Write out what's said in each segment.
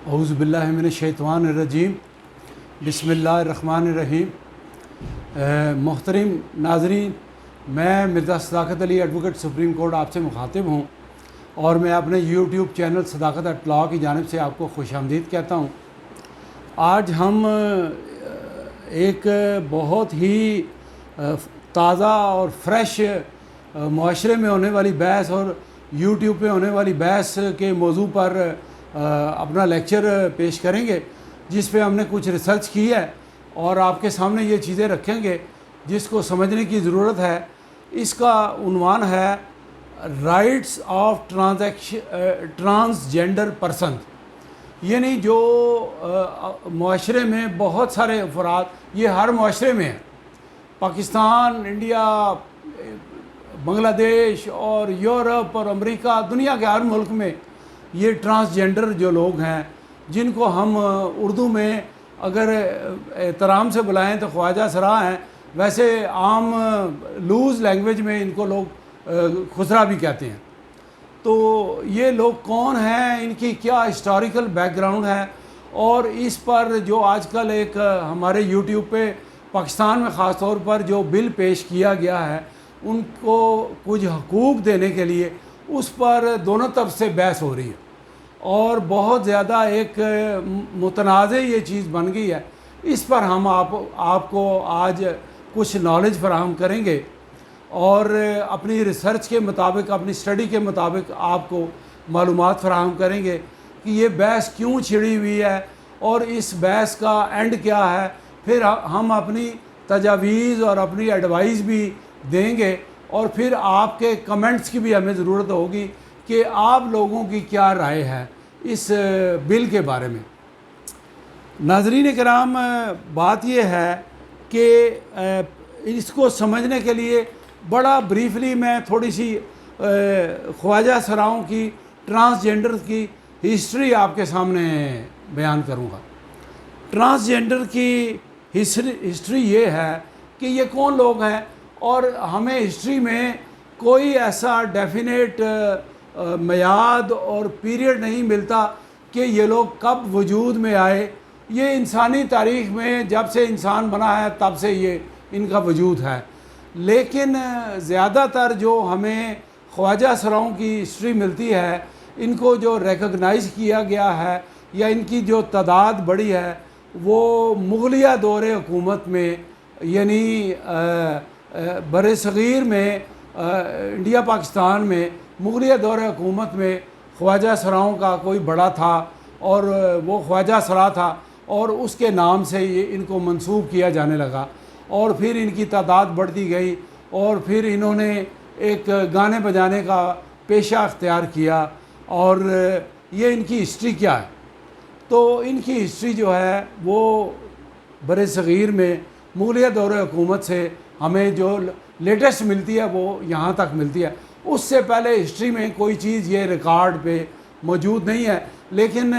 اعوذ باللہ من الشیطان الرجیم بسم اللہ الرحمن الرحیم۔ محترم ناظرین، میں مرزا صداقت علی ایڈوکیٹ سپریم کورٹ آپ سے مخاطب ہوں اور میں اپنے یوٹیوب چینل صداقت ایٹ لاء کی جانب سے آپ کو خوش آمدید کہتا ہوں۔ آج ہم ایک بہت ہی تازہ اور فریش معاشرے میں ہونے والی بحث اور یوٹیوب پہ ہونے والی بحث کے موضوع پر اپنا لیکچر پیش کریں گے، جس پہ ہم نے کچھ ریسرچ کی ہے اور آپ کے سامنے یہ چیزیں رکھیں گے جس کو سمجھنے کی ضرورت ہے۔ اس کا عنوان ہے رائٹس آف ٹرانسجینڈر پرسن، یعنی جو معاشرے میں بہت سارے افراد، یہ ہر معاشرے میں ہیں، پاکستان، انڈیا، بنگلہ دیش اور یورپ اور امریکہ، دنیا کے ہر ملک میں یہ ٹرانسجینڈر جو لوگ ہیں، جن کو ہم اردو میں اگر احترام سے بلائیں تو خواجہ سرا ہیں، ویسے عام لوز لینگویج میں ان کو لوگ خسرا بھی کہتے ہیں۔ تو یہ لوگ کون ہیں، ان کی کیا ہسٹوریکل بیک گراؤنڈ ہے، اور اس پر جو آج کل ایک ہمارے یوٹیوب پہ پاکستان میں خاص طور پر جو بل پیش کیا گیا ہے، ان کو کچھ حقوق دینے کے لیے اس پر دونوں طرف سے بحث ہو رہی ہے اور بہت زیادہ ایک متنازع یہ چیز بن گئی ہے۔ اس پر ہم آپ کو آج کچھ نالج فراہم کریں گے اور اپنی ریسرچ کے مطابق، اپنی اسٹڈی کے مطابق آپ کو معلومات فراہم کریں گے کہ یہ بحث کیوں چھڑی ہوئی ہے اور اس بحث کا اینڈ کیا ہے۔ پھر ہم اپنی تجاویز اور اپنی ایڈوائز بھی دیں گے اور پھر آپ کے کمنٹس کی بھی ہمیں ضرورت ہوگی کہ آپ لوگوں کی کیا رائے ہے اس بل کے بارے میں۔ ناظرین کرام، بات یہ ہے کہ اس کو سمجھنے کے لیے بڑا بریفلی میں تھوڑی سی خواجہ سراؤں کی ٹرانسجینڈر کی ہسٹری آپ کے سامنے بیان کروں گا۔ ٹرانسجینڈر کی ہسٹری یہ ہے کہ یہ کون لوگ ہیں، اور ہمیں ہسٹری میں کوئی ایسا ڈیفینیٹ میعاد اور پیریڈ نہیں ملتا کہ یہ لوگ کب وجود میں آئے۔ یہ انسانی تاریخ میں جب سے انسان بنا ہے تب سے یہ ان کا وجود ہے، لیکن زیادہ تر جو ہمیں خواجہ سراؤں کی ہسٹری ملتی ہے، ان کو جو ریکگنائز کیا گیا ہے یا ان کی جو تعداد بڑی ہے، وہ مغلیہ دور حکومت میں، یعنی بر صغیر میں، انڈیا پاکستان میں مغلیہ دور حکومت میں خواجہ سراؤں کا کوئی بڑا تھا اور وہ خواجہ سرا تھا، اور اس کے نام سے یہ ان کو منسوب کیا جانے لگا، اور پھر ان کی تعداد بڑھتی گئی اور پھر انہوں نے ایک گانے بجانے کا پیشہ اختیار کیا۔ اور یہ ان کی ہسٹری کیا ہے؟ تو ان کی ہسٹری جو ہے وہ بر صغیر میں مغلیہ دور حکومت سے ہمیں جو لیٹسٹ ملتی ہے وہ یہاں تک ملتی ہے۔ اس سے پہلے ہسٹری میں کوئی چیز یہ ریکارڈ پہ موجود نہیں ہے، لیکن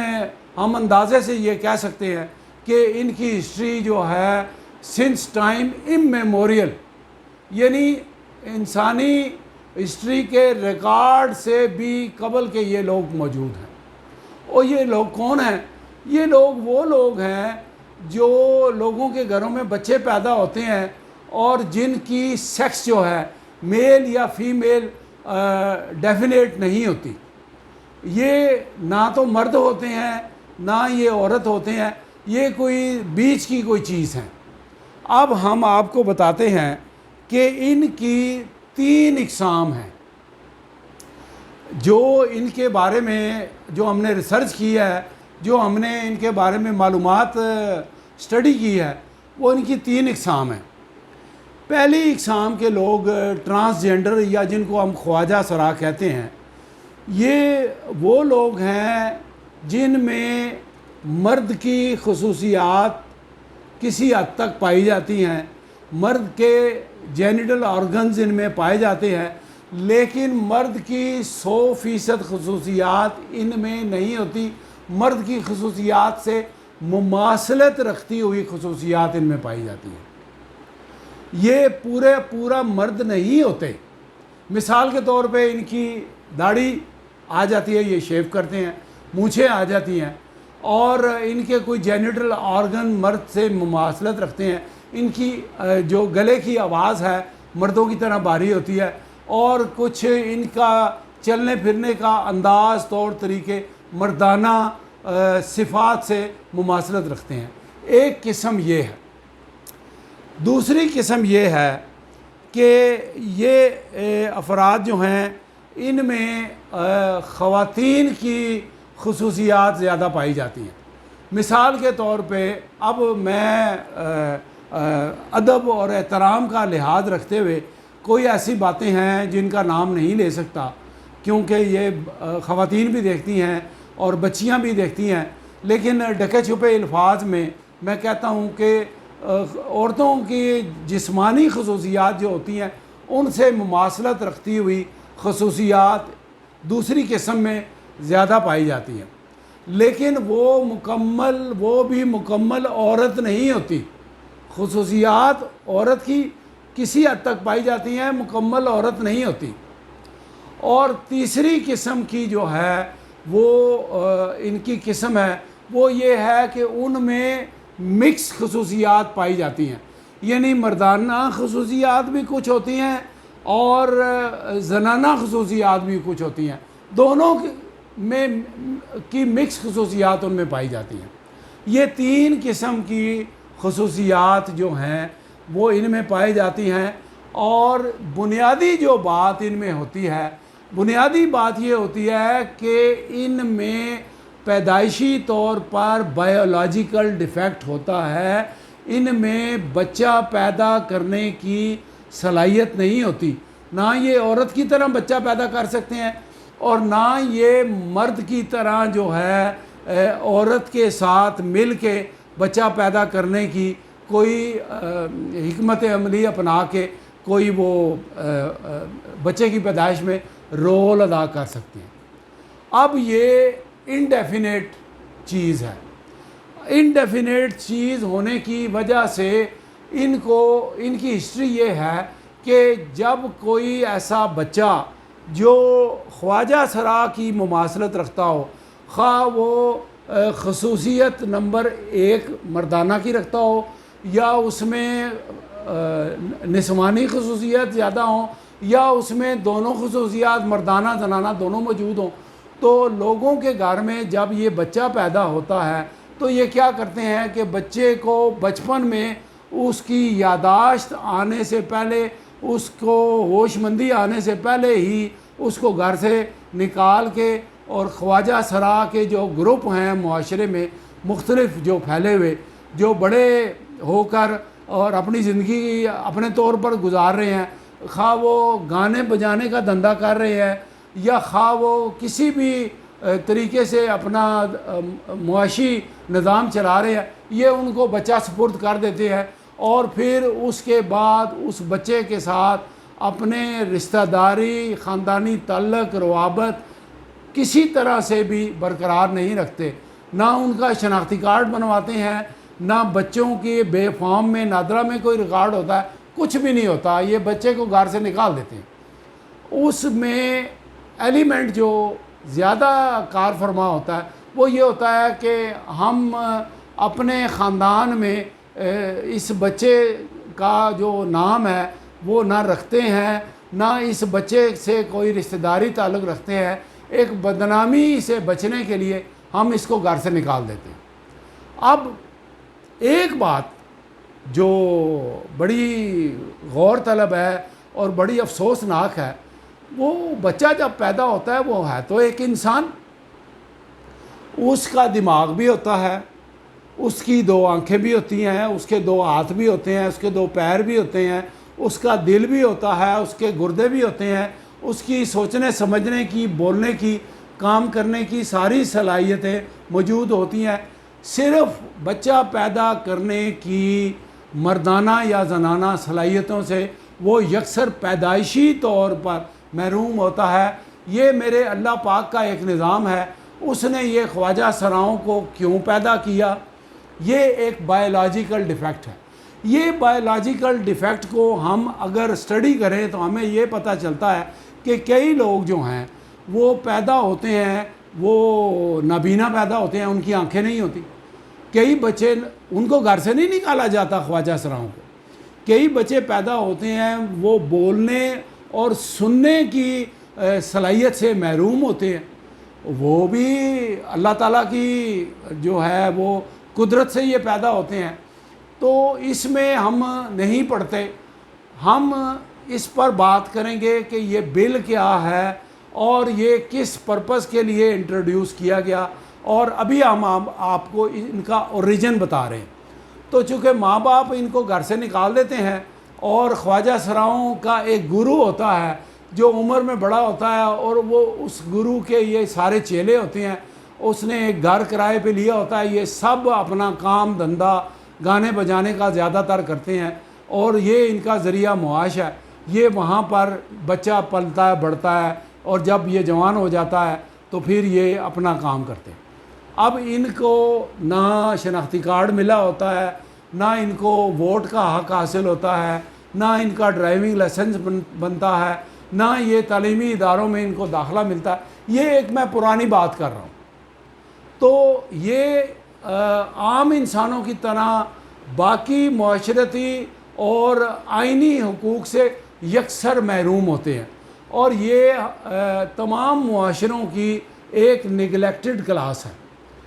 ہم اندازے سے یہ کہہ سکتے ہیں کہ ان کی ہسٹری جو ہے سنس ٹائم اممیموریل، یعنی انسانی ہسٹری کے ریکارڈ سے بھی قبل کے یہ لوگ موجود ہیں۔ اور یہ لوگ کون ہیں؟ یہ لوگ وہ لوگ ہیں جو لوگوں کے گھروں میں بچے پیدا ہوتے ہیں اور جن کی سیکس جو ہے میل یا فیمیل ڈیفینیٹ نہیں ہوتی۔ یہ نہ تو مرد ہوتے ہیں نہ یہ عورت ہوتے ہیں، یہ کوئی بیچ کی کوئی چیز ہے۔ اب ہم آپ کو بتاتے ہیں کہ ان کی 3 اقسام ہیں جو ان کے بارے میں جو ہم نے ریسرچ کی ہے، جو ہم نے ان کے بارے میں معلومات اسٹڈی کی ہے، وہ ان کی 3 اقسام ہیں۔ پہلی اقسام کے لوگ ٹرانسجینڈر یا جن کو ہم خواجہ سرا کہتے ہیں، یہ وہ لوگ ہیں جن میں مرد کی خصوصیات کسی حد تک پائی جاتی ہیں، مرد کے جینیٹل آرگنز ان میں پائے جاتے ہیں، لیکن مرد کی 100% خصوصیات ان میں نہیں ہوتی۔ مرد کی خصوصیات سے مماثلت رکھتی ہوئی خصوصیات ان میں پائی جاتی ہیں۔ یہ پورا مرد نہیں ہوتے۔ مثال کے طور پہ ان کی داڑھی آ جاتی ہے، یہ شیو کرتے ہیں، مونچھیں آ جاتی ہیں، اور ان کے کوئی جینیٹل آرگن مرد سے مماثلت رکھتے ہیں، ان کی جو گلے کی آواز ہے مردوں کی طرح بھاری ہوتی ہے، اور کچھ ان کا چلنے پھرنے کا انداز طور طریقے مردانہ صفات سے مماثلت رکھتے ہیں۔ ایک قسم یہ ہے۔ دوسری قسم یہ ہے کہ یہ افراد جو ہیں ان میں خواتین کی خصوصیات زیادہ پائی جاتی ہیں۔ مثال کے طور پہ اب میں ادب اور احترام کا لحاظ رکھتے ہوئے کوئی ایسی باتیں ہیں جن کا نام نہیں لے سکتا، کیونکہ یہ خواتین بھی دیکھتی ہیں اور بچیاں بھی دیکھتی ہیں، لیکن ڈھکے چھپے الفاظ میں میں کہتا ہوں کہ عورتوں کی جسمانی خصوصیات جو ہوتی ہیں ان سے مماثلت رکھتی ہوئی خصوصیات دوسری قسم میں زیادہ پائی جاتی ہیں، لیکن وہ بھی مکمل عورت نہیں ہوتی۔ خصوصیات عورت کی کسی حد تک پائی جاتی ہیں، مکمل عورت نہیں ہوتی۔ اور تیسری قسم کی جو ہے وہ ان کی قسم ہے وہ یہ ہے کہ ان میں مکس خصوصیات پائی جاتی ہیں، یعنی مردانہ خصوصیات بھی کچھ ہوتی ہیں اور زنانہ خصوصیات بھی کچھ ہوتی ہیں، دونوں میں کی مکس خصوصیات ان میں پائی جاتی ہیں۔ یہ تین قسم کی خصوصیات جو ہیں وہ ان میں پائی جاتی ہیں، اور بنیادی جو بات ان میں ہوتی ہے، بنیادی بات یہ ہوتی ہے کہ ان میں پیدائشی طور پر بائیولوجیکل ڈیفیکٹ ہوتا ہے، ان میں بچہ پیدا کرنے کی صلاحیت نہیں ہوتی، نہ یہ عورت کی طرح بچہ پیدا کر سکتے ہیں اور نہ یہ مرد کی طرح جو ہے عورت کے ساتھ مل کے بچہ پیدا کرنے کی کوئی حکمت عملی اپنا کے کوئی وہ بچے کی پیدائش میں رول ادا کر سکتے ہیں۔ اب یہ انڈیفینیٹ چیز ہے۔ انڈیفینیٹ چیز ہونے کی وجہ سے ان کی ہسٹری یہ ہے کہ جب کوئی ایسا بچہ جو خواجہ سرا کی مماثلت رکھتا ہو، خواہ وہ خصوصیت نمبر 1 مردانہ کی رکھتا ہو یا اس میں نسوانی خصوصیت زیادہ ہوں یا اس میں دونوں خصوصیات مردانہ زنانہ دونوں موجود ہوں، تو لوگوں کے گھر میں جب یہ بچہ پیدا ہوتا ہے تو یہ کیا کرتے ہیں کہ بچے کو بچپن میں اس کی یاداشت آنے سے پہلے، اس کو ہوش مندی آنے سے پہلے ہی اس کو گھر سے نکال کے، اور خواجہ سرا کے جو گروپ ہیں معاشرے میں مختلف جو پھیلے ہوئے، جو بڑے ہو کر اور اپنی زندگی اپنے طور پر گزار رہے ہیں، خواہ وہ گانے بجانے کا دھندا کر رہے ہیں یا خواہ وہ کسی بھی طریقے سے اپنا معاشی نظام چلا رہے ہیں، یہ ان کو بچہ سپرد کر دیتے ہیں، اور پھر اس کے بعد اس بچے کے ساتھ اپنے رشتہ داری، خاندانی تعلق، روابط کسی طرح سے بھی برقرار نہیں رکھتے، نہ ان کا شناختی کارڈ بنواتے ہیں، نہ بچوں کے بے فارم میں نادرا میں کوئی ریکارڈ ہوتا ہے، کچھ بھی نہیں ہوتا، یہ بچے کو گھر سے نکال دیتے ہیں۔ اس میں ایلیمنٹ جو زیادہ کار فرما ہوتا ہے وہ یہ ہوتا ہے کہ ہم اپنے خاندان میں اس بچے کا جو نام ہے وہ نہ رکھتے ہیں، نہ اس بچے سے کوئی رشتہ داری تعلق رکھتے ہیں، ایک بدنامی سے بچنے کے لیے ہم اس کو گھر سے نکال دیتے ہیں۔ اب ایک بات جو بڑی غور طلب ہے اور بڑی افسوسناک ہے، وہ بچہ جب پیدا ہوتا ہے وہ ہے تو ایک انسان، اس کا دماغ بھی ہوتا ہے، اس کی 2 آنکھیں بھی ہوتی ہیں، اس کے 2 ہاتھ بھی ہوتے ہیں، اس کے 2 پیر بھی ہوتے ہیں، اس کا دل بھی ہوتا ہے، اس کے گردے بھی ہوتے ہیں، اس کی سوچنے سمجھنے کی، بولنے کی، کام کرنے کی ساری صلاحیتیں موجود ہوتی ہیں۔ صرف بچہ پیدا کرنے کی مردانہ یا زنانہ صلاحیتوں سے وہ یکسر پیدائشی طور پر محروم ہوتا ہے۔ یہ میرے اللہ پاک کا ایک نظام ہے، اس نے یہ خواجہ سراؤں کو کیوں پیدا کیا، یہ ایک بائیولوجیکل ڈیفیکٹ ہے۔ یہ بائیولوجیکل ڈیفیکٹ کو ہم اگر سٹڈی کریں تو ہمیں یہ پتہ چلتا ہے کہ کئی لوگ جو ہیں وہ پیدا ہوتے ہیں وہ نابینا پیدا ہوتے ہیں، ان کی آنکھیں نہیں ہوتی. کئی بچے ان کو گھر سے نہیں نکالا جاتا خواجہ سراؤں کو. کئی بچے پیدا ہوتے ہیں وہ بولنے اور سننے کی صلاحیت سے محروم ہوتے ہیں. وہ بھی اللہ تعالیٰ کی جو ہے وہ قدرت سے یہ پیدا ہوتے ہیں. تو اس میں ہم نہیں پڑھتے. ہم اس پر بات کریں گے کہ یہ بل کیا ہے اور یہ کس پرپس کے لیے انٹروڈیوس کیا گیا، اور ابھی ہم آپ کو ان کا اوریجن بتا رہے ہیں. تو چونکہ ماں باپ ان کو گھر سے نکال دیتے ہیں، اور خواجہ سراؤں کا ایک گرو ہوتا ہے جو عمر میں بڑا ہوتا ہے، اور وہ اس گرو کے یہ سارے چیلے ہوتے ہیں. اس نے ایک گھر کرائے پہ لیا ہوتا ہے. یہ سب اپنا کام دھندا گانے بجانے کا زیادہ تر کرتے ہیں، اور یہ ان کا ذریعہ معاش ہے. یہ وہاں پر بچہ پلتا ہے، بڑھتا ہے، اور جب یہ جوان ہو جاتا ہے تو پھر یہ اپنا کام کرتے ہیں. اب ان کو نہ شناختی کارڈ ملا ہوتا ہے، نہ ان کو ووٹ کا حق حاصل ہوتا ہے، نہ ان کا ڈرائیونگ لائسنس بنتا ہے، نہ یہ تعلیمی اداروں میں ان کو داخلہ ملتا ہے. یہ ایک میں پرانی بات کر رہا ہوں. تو یہ عام انسانوں کی طرح باقی معاشرتی اور آئینی حقوق سے یکسر محروم ہوتے ہیں، اور یہ تمام معاشروں کی ایک نگلیکٹڈ کلاس ہے.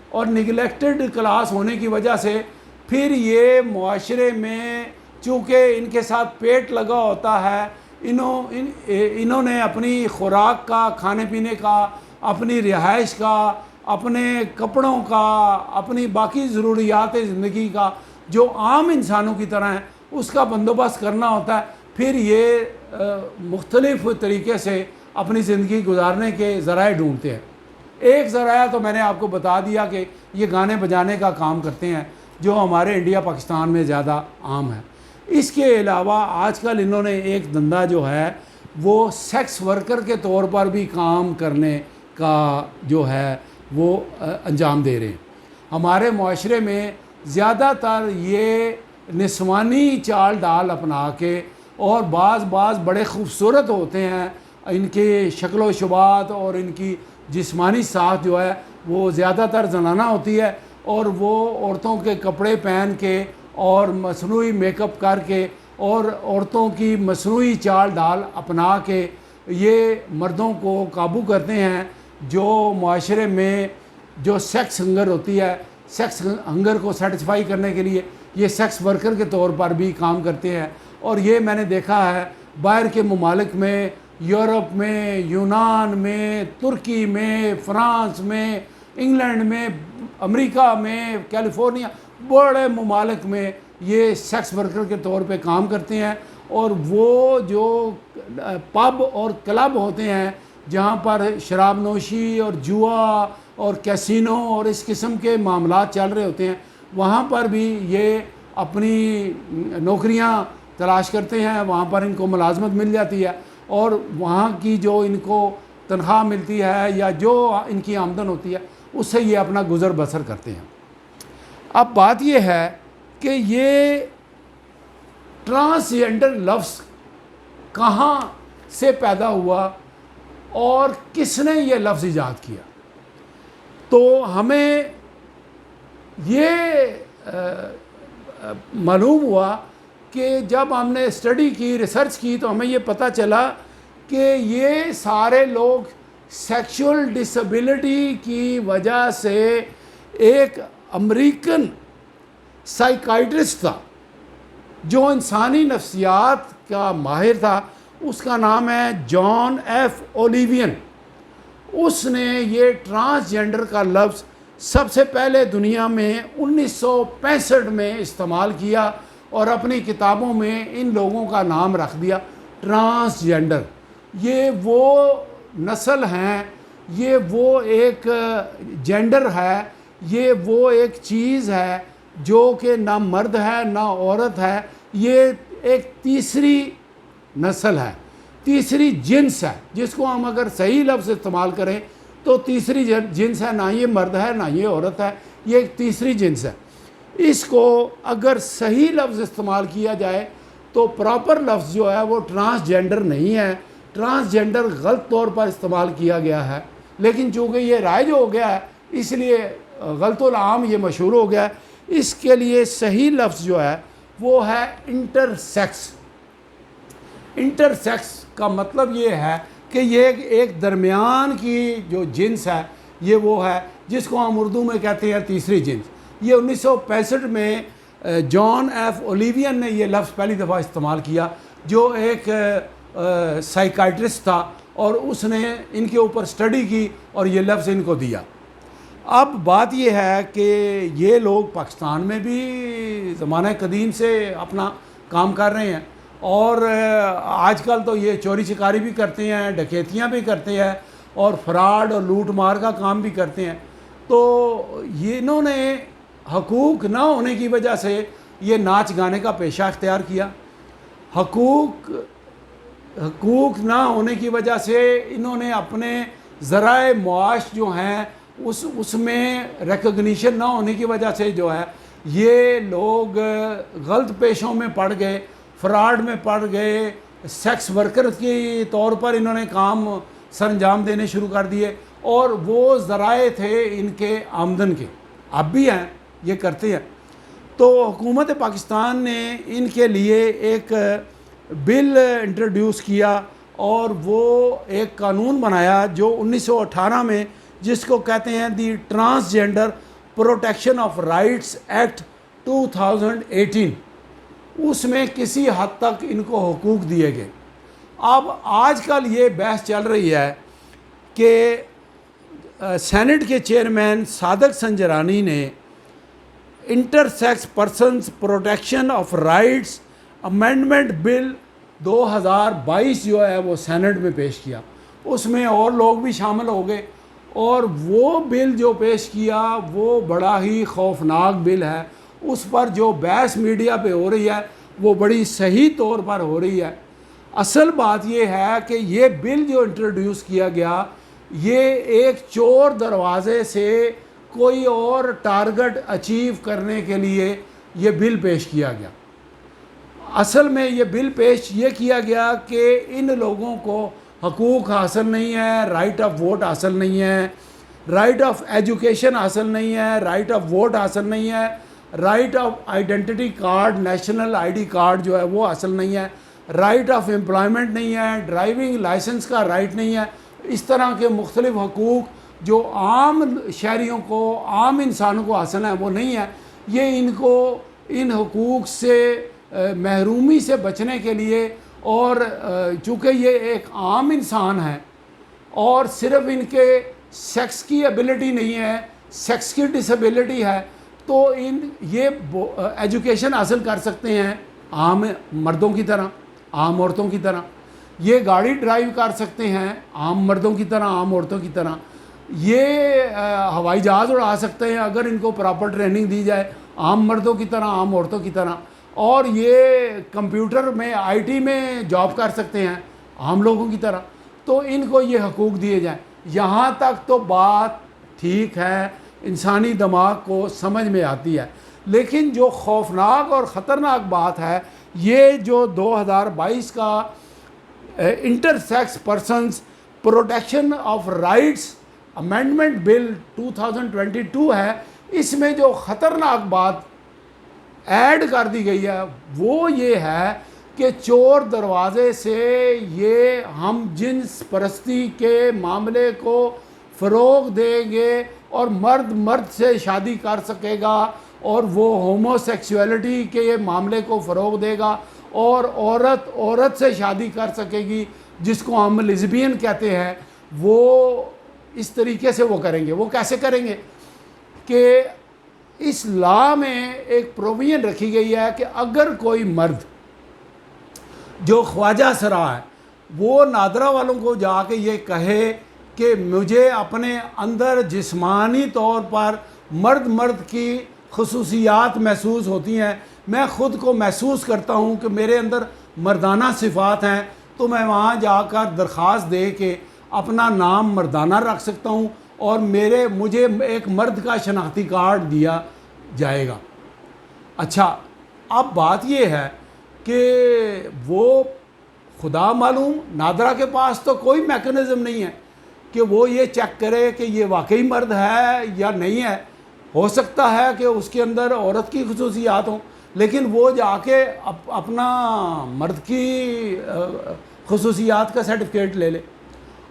اور نگلیکٹڈ کلاس ہونے کی وجہ سے پھر یہ معاشرے میں چونکہ ان کے ساتھ پیٹ لگا ہوتا ہے، انہوں نے اپنی خوراک کا، کھانے پینے کا، اپنی رہائش کا، اپنے کپڑوں کا، اپنی باقی ضروریات زندگی کا جو عام انسانوں کی طرح ہے اس کا بندوبست کرنا ہوتا ہے. پھر یہ مختلف طریقے سے اپنی زندگی گزارنے کے ذرائع ڈھونڈتے ہیں. ایک ذرائع تو میں نے آپ کو بتا دیا کہ یہ گانے بجانے کا کام کرتے ہیں، جو ہمارے انڈیا پاکستان میں زیادہ عام ہے. اس کے علاوہ آج کل انہوں نے ایک دھندا جو ہے وہ سیکس ورکر کے طور پر بھی کام کرنے کا جو ہے وہ انجام دے رہے ہیں. ہمارے معاشرے میں زیادہ تر یہ نسوانی چال ڈال اپنا کے، اور بعض بڑے خوبصورت ہوتے ہیں، ان کے شکل و شبات اور ان کی جسمانی ساخت جو ہے وہ زیادہ تر زنانہ ہوتی ہے، اور وہ عورتوں کے کپڑے پہن کے اور مصنوعی میک اپ کر کے اور عورتوں کی مصنوعی چال ڈال اپنا کے یہ مردوں کو قابو کرتے ہیں. جو معاشرے میں جو سیکس ہنگر ہوتی ہے، سیکس ہنگر کو سیٹسفائی کرنے کے لیے یہ سیکس ورکر کے طور پر بھی کام کرتے ہیں. اور یہ میں نے دیکھا ہے باہر کے ممالک میں، یورپ میں، یونان میں، ترکی میں، فرانس میں، انگلینڈ میں، امریکہ میں، کیلیفورنیا، بڑے ممالک میں یہ سیکس ورکر کے طور پہ کام کرتے ہیں. اور وہ جو پب اور کلب ہوتے ہیں جہاں پر شراب نوشی اور جوا اور کیسینو اور اس قسم کے معاملات چل رہے ہوتے ہیں، وہاں پر بھی یہ اپنی نوکریاں تلاش کرتے ہیں. وہاں پر ان کو ملازمت مل جاتی ہے، اور وہاں کی جو ان کو تنخواہ ملتی ہے یا جو ان کی آمدن ہوتی ہے اس سے یہ اپنا گزر بسر کرتے ہیں. اب بات یہ ہے کہ یہ ٹرانسجینڈر لفظ کہاں سے پیدا ہوا اور کس نے یہ لفظ ایجاد کیا. تو ہمیں یہ معلوم ہوا کہ جب ہم نے اسٹڈی کی، ریسرچ کی، تو ہمیں یہ پتہ چلا کہ یہ سارے لوگ سیکشول ڈسیبلٹی کی وجہ سے ایک امریکن سائیکائٹرسٹ تھا جو انسانی نفسیات کا ماہر تھا. اس کا نام ہے جان ایف اولیوین. اس نے یہ ٹرانسجینڈر کا لفظ سب سے پہلے دنیا میں 1965 میں استعمال کیا، اور اپنی کتابوں میں ان لوگوں کا نام رکھ دیا ٹرانسجینڈر. یہ وہ نسل ہیں، یہ وہ ایک جینڈر ہے، یہ وہ ایک چیز ہے جو کہ نہ مرد ہے نہ عورت ہے. یہ ایک تیسری نسل ہے، تیسری جنس ہے، جس کو ہم اگر صحیح لفظ استعمال کریں تو تیسری جنس ہے. نہ یہ مرد ہے نہ یہ عورت ہے، یہ ایک تیسری جنس ہے. اس کو اگر صحیح لفظ استعمال کیا جائے تو پراپر لفظ جو ہے وہ ٹرانسجینڈر نہیں ہے. ٹرانسجینڈر غلط طور پر استعمال کیا گیا ہے. لیکن چونکہ یہ رائج ہو گیا ہے اس لیے غلط العام یہ مشہور ہو گیا ہے۔ اس کے لیے صحیح لفظ جو ہے وہ ہے انٹر سیکس۔ انٹر سیکس کا مطلب یہ ہے کہ یہ ایک درمیان کی جو جنس ہے یہ وہ ہے جس کو ہم اردو میں کہتے ہیں تیسری جنس۔ یہ 1965 میں جان ایف اولیوین نے یہ لفظ پہلی دفعہ استعمال کیا، جو ایک سائیکائٹرسٹ تھا، اور اس نے ان کے اوپر سٹڈی کی اور یہ لفظ ان کو دیا۔ اب بات یہ ہے کہ یہ لوگ پاکستان میں بھی زمانہ قدیم سے اپنا کام کر رہے ہیں، اور آج کل تو یہ چوری چکاری بھی کرتے ہیں، ڈکیتیاں بھی کرتے ہیں، اور فراڈ اور لوٹ مار کا کام بھی کرتے ہیں۔ تو انہوں نے حقوق نہ ہونے کی وجہ سے یہ ناچ گانے کا پیشہ اختیار کیا۔ حقوق نہ ہونے کی وجہ سے انہوں نے اپنے ذرائع معاش جو ہیں اس میں ریکگنیشن نہ ہونے کی وجہ سے جو ہے یہ لوگ غلط پیشوں میں پڑ گئے، فراڈ میں پڑ گئے، سیکس ورکر کی طور پر انہوں نے کام سر انجام دینے شروع کر دیے، اور وہ ذرائع تھے ان کے آمدن کے، اب بھی ہیں، یہ کرتے ہیں۔ تو حکومت پاکستان نے ان کے لیے ایک بل انٹروڈیوس کیا، اور وہ ایک قانون بنایا جو 1918 میں، جس کو کہتے ہیں the transgender protection of rights act 2018۔ اس میں کسی حد تک ان کو حقوق دیے گئے۔ اب آج کل یہ بحث چل رہی ہے کہ سینٹ کے چیئرمین صادق سنجرانی نے inter sex persons protection of rights amendment bill 2022 جو ہے وہ سینٹ میں پیش کیا۔ اس میں اور لوگ بھی شامل ہو گئے، اور وہ بل جو پیش کیا وہ بڑا ہی خوفناک بل ہے۔ اس پر جو بحث میڈیا پہ ہو رہی ہے وہ بڑی صحیح طور پر ہو رہی ہے۔ اصل بات یہ ہے کہ یہ بل جو انٹروڈیوس کیا گیا یہ ایک چور دروازے سے کوئی اور ٹارگٹ اچیو کرنے کے لیے یہ بل پیش کیا گیا۔ اصل میں یہ بل پیش یہ کیا گیا کہ ان لوگوں کو حقوق حاصل نہیں ہے، رائٹ آف ووٹ حاصل نہیں ہے، رائٹ آف ایجوکیشن حاصل نہیں ہے، رائٹ آف ووٹ حاصل نہیں ہے، right of identity card, national I D card جو ہے وہ حاصل نہیں ہے، رائٹ آف امپلائمنٹ نہیں ہے، ڈرائیونگ لائسنس کا رائٹ نہیں ہے۔ اس طرح کے مختلف حقوق جو عام شہریوں کو، عام انسانوں کو حاصل ہیں وہ نہیں ہے۔ یہ ان کو ان حقوق سے محرومی سے بچنے کے لیے، اور چونکہ یہ ایک عام انسان ہے اور صرف ان کے سیکس کی ایبلٹی نہیں ہے، سیکس کی ڈسیبلٹی ہے، تو یہ ایجوکیشن حاصل کر سکتے ہیں عام مردوں کی طرح، عام عورتوں کی طرح۔ یہ گاڑی ڈرائیو کر سکتے ہیں عام مردوں کی طرح، عام عورتوں کی طرح۔ یہ ہوائی جہاز اڑا سکتے ہیں اگر ان کو پراپر ٹریننگ دی جائے، عام مردوں کی طرح، عام عورتوں کی طرح۔ اور یہ کمپیوٹر میں، آئی ٹی میں جاب کر سکتے ہیں عام لوگوں کی طرح۔ تو ان کو یہ حقوق دیے جائیں۔ یہاں تک تو بات ٹھیک ہے، انسانی دماغ کو سمجھ میں آتی ہے، لیکن جو خوفناک اور خطرناک بات ہے، یہ جو 2022 کا inter sex persons protection of rights amendment bill 2022 ہے، اس میں جو خطرناک بات ایڈ کر دی گئی ہے وہ یہ ہے کہ چور دروازے سے یہ ہم جنس پرستی کے معاملے کو فروغ دیں گے، اور مرد مرد سے شادی کر سکے گا، اور وہ ہومو سیکسولیٹی کے یہ معاملے کو فروغ دے گا، اور عورت عورت سے شادی کر سکے گی، جس کو ہم لیزبین کہتے ہیں۔ وہ اس طریقے سے وہ کریں گے۔ وہ کیسے کریں گے کہ اس لا میں ایک پروویژن رکھی گئی ہے کہ اگر کوئی مرد جو خواجہ سرا ہے وہ نادرا والوں کو جا کے یہ کہے کہ مجھے اپنے اندر جسمانی طور پر مرد مرد کی خصوصیات محسوس ہوتی ہیں، میں خود کو محسوس کرتا ہوں کہ میرے اندر مردانہ صفات ہیں، تو میں وہاں جا کر درخواست دے کے اپنا نام مردانہ رکھ سکتا ہوں، اور مجھے ایک مرد کا شناختی کارڈ دیا جائے گا۔ اچھا، اب بات یہ ہے کہ وہ خدا معلوم نادرا کے پاس تو کوئی میکنزم نہیں ہے، کہ وہ یہ چیک کرے کہ یہ واقعی مرد ہے یا نہیں ہے. ہو سکتا ہے کہ اس کے اندر عورت کی خصوصیات ہوں، لیکن وہ جا کے اپنا مرد کی خصوصیات کا سرٹیفکیٹ لے لے.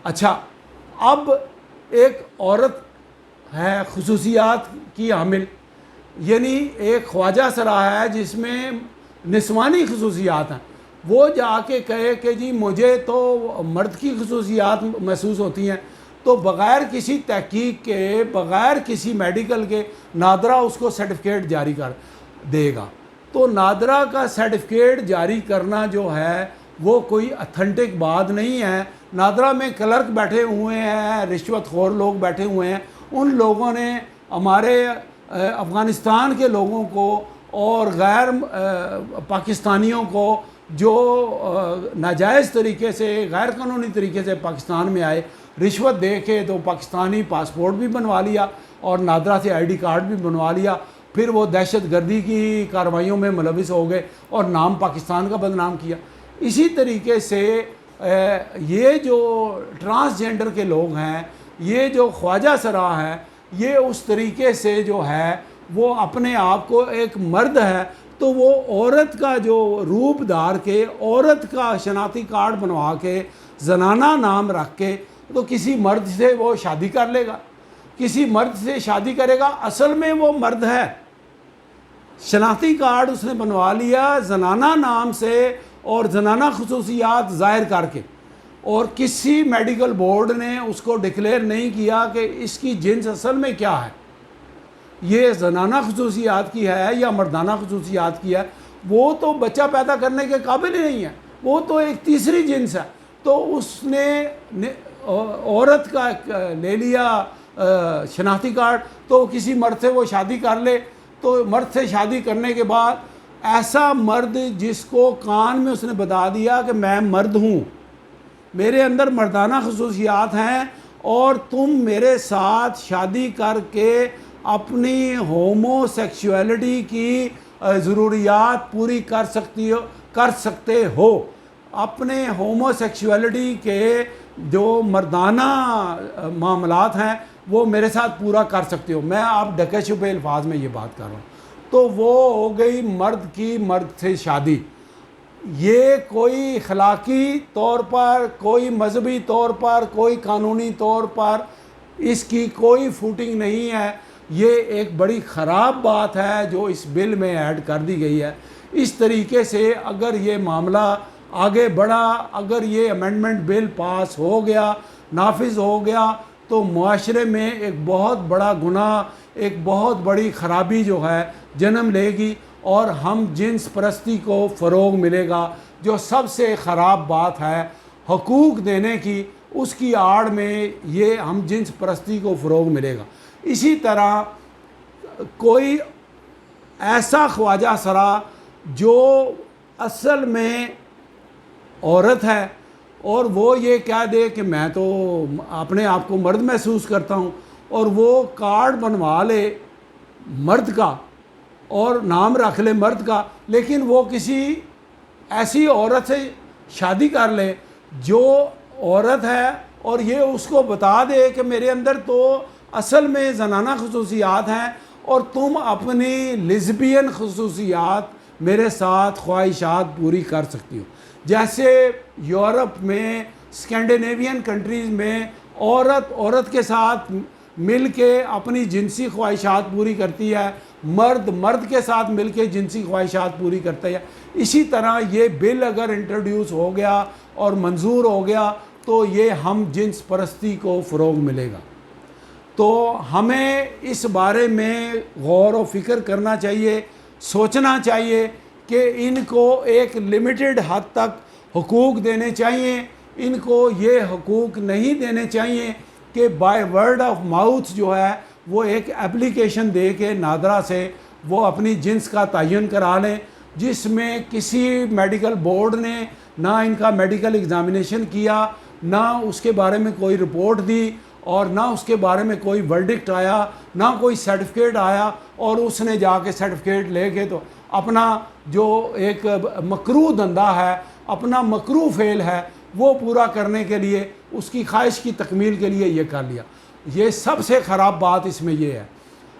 اچھا، اب ایک عورت ہے خصوصیات کی حامل، یعنی ایک خواجہ سرا ہے جس میں نسوانی خصوصیات ہیں، وہ جا کے کہے کہ جی مجھے تو مرد کی خصوصیات محسوس ہوتی ہیں، تو بغیر کسی تحقیق کے، بغیر کسی میڈیکل کے نادرا اس کو سرٹیفکیٹ جاری کر دے گا. تو نادرا کا سرٹیفکیٹ جاری کرنا جو ہے وہ کوئی اتھینٹک بات نہیں ہے. نادرا میں کلرک بیٹھے ہوئے ہیں، رشوت خور لوگ بیٹھے ہوئے ہیں، ان لوگوں نے ہمارے افغانستان کے لوگوں کو اور غیر پاکستانیوں کو جو ناجائز طریقے سے، غیر قانونی طریقے سے پاکستان میں آئے، رشوت دے کے تو پاکستانی پاسپورٹ بھی بنوا لیا اور نادرا سے آئی ڈی کارڈ بھی بنوا لیا. پھر وہ دہشت گردی کی کارروائیوں میں ملوث ہو گئے اور نام پاکستان کا بدنام کیا. اسی طریقے سے یہ جو ٹرانسجینڈر کے لوگ ہیں، یہ جو خواجہ سرا ہیں، یہ اس طریقے سے جو ہے وہ اپنے آپ کو ایک مرد ہے تو وہ عورت کا جو روپ دھار کے، عورت کا شناختی کارڈ بنوا کے، زنانہ نام رکھ کے تو کسی مرد سے وہ شادی کر لے گا، کسی مرد سے شادی کرے گا. اصل میں وہ مرد ہے، شناختی کارڈ اس نے بنوا لیا زنانہ نام سے اور زنانہ خصوصیات ظاہر کر کے، اور کسی میڈیکل بورڈ نے اس کو ڈکلیئر نہیں کیا کہ اس کی جنس اصل میں کیا ہے، یہ زنانہ خصوصیات کی ہے یا مردانہ خصوصیات کی ہے. وہ تو بچہ پیدا کرنے کے قابل ہی نہیں ہے، وہ تو ایک تیسری جنس ہے. تو اس نے عورت کا لے لیا شناختی کارڈ، تو کسی مرد سے وہ شادی کر لے. تو مرد سے شادی کرنے کے بعد ایسا مرد جس کو کان میں اس نے بتا دیا کہ میں مرد ہوں، میرے اندر مردانہ خصوصیات ہیں، اور تم میرے ساتھ شادی کر کے اپنی ہومو سیکشولیٹی کی ضروریات پوری کر سکتے ہو، اپنے ہومو سیکشولیٹی کے جو مردانہ معاملات ہیں وہ میرے ساتھ پورا کر سکتے ہو. میں آپ ڈھکے چھپے الفاظ میں یہ بات کر رہا ہوں. تو وہ ہو گئی مرد کی مرد سے شادی. یہ کوئی اخلاقی طور پر، کوئی مذہبی طور پر، کوئی قانونی طور پر اس کی کوئی فوٹنگ نہیں ہے. یہ ایک بڑی خراب بات ہے جو اس بل میں ایڈ کر دی گئی ہے. اس طریقے سے اگر یہ معاملہ آگے بڑھا، اگر یہ امینڈمنٹ بل پاس ہو گیا، نافذ ہو گیا، تو معاشرے میں ایک بہت بڑا گناہ، ایک بہت بڑی خرابی جو ہے جنم لے گی، اور ہم جنس پرستی کو فروغ ملے گا، جو سب سے خراب بات ہے حقوق دینے کی. اس کی آڑ میں یہ ہم جنس پرستی کو فروغ ملے گا. اسی طرح کوئی ایسا خواجہ سرا جو اصل میں عورت ہے اور وہ یہ کہہ دے کہ میں تو اپنے آپ کو مرد محسوس کرتا ہوں، اور وہ کارڈ بنوا لے مرد کا اور نام رکھ لے مرد کا، لیکن وہ کسی ایسی عورت سے شادی کر لے جو عورت ہے، اور یہ اس کو بتا دے کہ میرے اندر تو اصل میں زنانہ خصوصیات ہیں اور تم اپنی لیزبین خصوصیات میرے ساتھ خواہشات پوری کر سکتی ہو. جیسے یورپ میں، اسکینڈینیوین کنٹریز میں عورت کے ساتھ مل کے اپنی جنسی خواہشات پوری کرتی ہے، مرد کے ساتھ مل کے جنسی خواہشات پوری کرتا ہے. اسی طرح یہ بل اگر انٹروڈیوس ہو گیا اور منظور ہو گیا تو یہ ہم جنس پرستی کو فروغ ملے گا. تو ہمیں اس بارے میں غور و فکر کرنا چاہیے، سوچنا چاہیے کہ ان کو ایک لمیٹڈ حد تک حقوق دینے چاہیے. ان کو یہ حقوق نہیں دینے چاہیے کہ بائی ورڈ آف ماؤتھ جو ہے وہ ایک اپلیکیشن دے کے نادرا سے وہ اپنی جنس کا تعین کرا لیں، جس میں کسی میڈیکل بورڈ نے نہ ان کا میڈیکل ایگزامینیشن کیا، نہ اس کے بارے میں کوئی رپورٹ دی، اور نہ اس کے بارے میں کوئی ورڈکٹ آیا، نہ کوئی سرٹیفکیٹ آیا، اور اس نے جا کے سرٹیفکیٹ لے کے تو اپنا جو ایک مکروہ دھندا ہے، اپنا مکروہ فعل ہے، وہ پورا کرنے کے لیے اس کی خواہش کی تکمیل کے لیے یہ کر لیا. یہ سب سے خراب بات اس میں یہ ہے.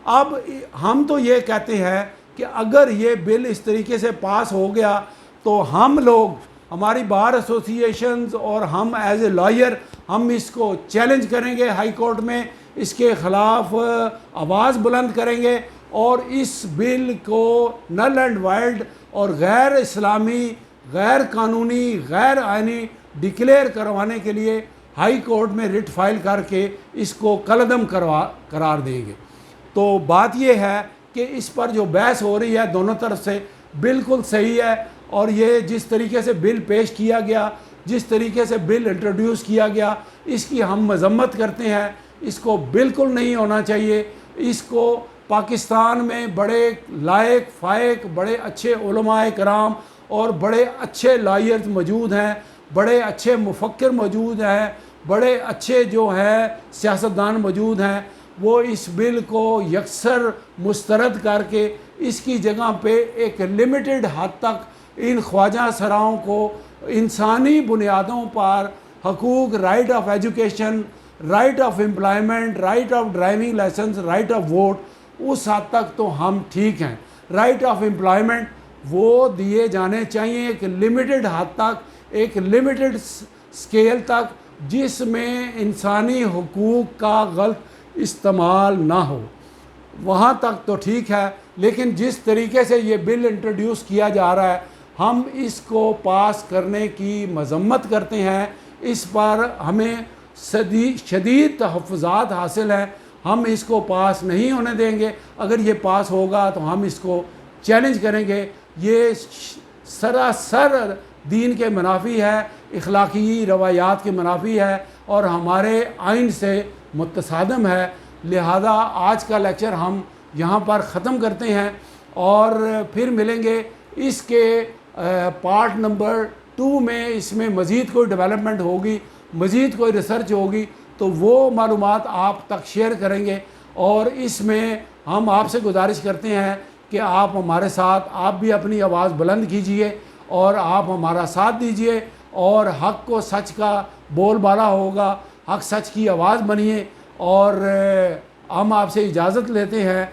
اب ہم تو یہ کہتے ہیں کہ اگر یہ بل اس طریقے سے پاس ہو گیا تو ہم لوگ, ہماری بار ایسوسیشنز اور ہم ایز اے لائر, ہم اس کو چیلنج کریں گے ہائی کورٹ میں, اس کے خلاف آواز بلند کریں گے, اور اس بل کو نل اینڈ وائلڈ اور غیر اسلامی, غیر قانونی, غیر آئینی ڈکلیئر کروانے کے لیے ہائی کورٹ میں رٹ فائل کر کے اس کو کالعدم قرار دیں گے. تو بات یہ ہے کہ اس پر جو بحث ہو رہی ہے دونوں طرف سے بالکل صحیح ہے, اور یہ جس طریقے سے بل پیش کیا گیا, جس طریقے سے بل انٹروڈیوس کیا گیا, اس کی ہم مذمت کرتے ہیں. اس کو بالکل نہیں ہونا چاہیے. اس کو پاکستان میں بڑے لائق فائق, بڑے اچھے علماء کرام اور بڑے اچھے لائرز موجود ہیں, بڑے اچھے مفکر موجود ہیں, بڑے اچھے جو ہیں سیاستدان موجود ہیں. وہ اس بل کو یکسر مسترد کر کے اس کی جگہ پہ ایک لمیٹڈ حد تک ان خواجہ سراؤں کو انسانی بنیادوں پر حقوق, right of education, right of employment, right of driving licence, right of vote, اس حد تک تو ہم ٹھیک ہیں. رائٹ آف امپلائمنٹ وہ دیے جانے چاہیے ایک لمیٹڈ حد تک, ایک لمیٹڈ سکیل تک, جس میں انسانی حقوق کا غلط استعمال نہ ہو, وہاں تک تو ٹھیک ہے. لیکن جس طریقے سے یہ بل انٹروڈیوس کیا جا رہا ہے, ہم اس کو پاس کرنے کی مذمت کرتے ہیں. اس پر ہمیں شدید تحفظات حاصل ہیں. ہم اس کو پاس نہیں ہونے دیں گے. اگر یہ پاس ہوگا تو ہم اس کو چیلنج کریں گے. یہ سراسر دین کے منافی ہے, اخلاقی روایات کے منافی ہے, اور ہمارے آئین سے متصادم ہے. لہذا آج کا لیکچر ہم یہاں پر ختم کرتے ہیں, اور پھر ملیں گے اس کے پارٹ نمبر 2 میں. اس میں مزید کوئی ڈیولپمنٹ ہوگی, مزید کوئی ریسرچ ہوگی تو وہ معلومات آپ تک شیئر کریں گے. اور اس میں ہم آپ سے گزارش کرتے ہیں کہ آپ ہمارے ساتھ, آپ بھی اپنی آواز بلند کیجئے اور آپ ہمارا ساتھ دیجئے, اور حق کو سچ کا بول بالا ہوگا, حق سچ کی آواز بنیے. اور ہم آپ سے اجازت لیتے ہیں.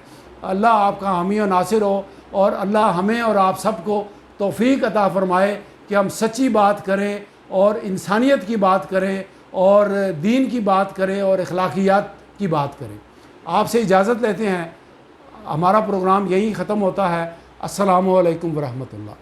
اللہ آپ کا حامی و ناصر ہو, اور اللہ ہمیں اور آپ سب کو توفیق عطا فرمائے کہ ہم سچی بات کریں, اور انسانیت کی بات کریں, اور دین کی بات کریں, اور اخلاقیات کی بات کریں. آپ سے اجازت لیتے ہیں. ہمارا پروگرام یہیں ختم ہوتا ہے. السلام علیکم ورحمۃ اللہ.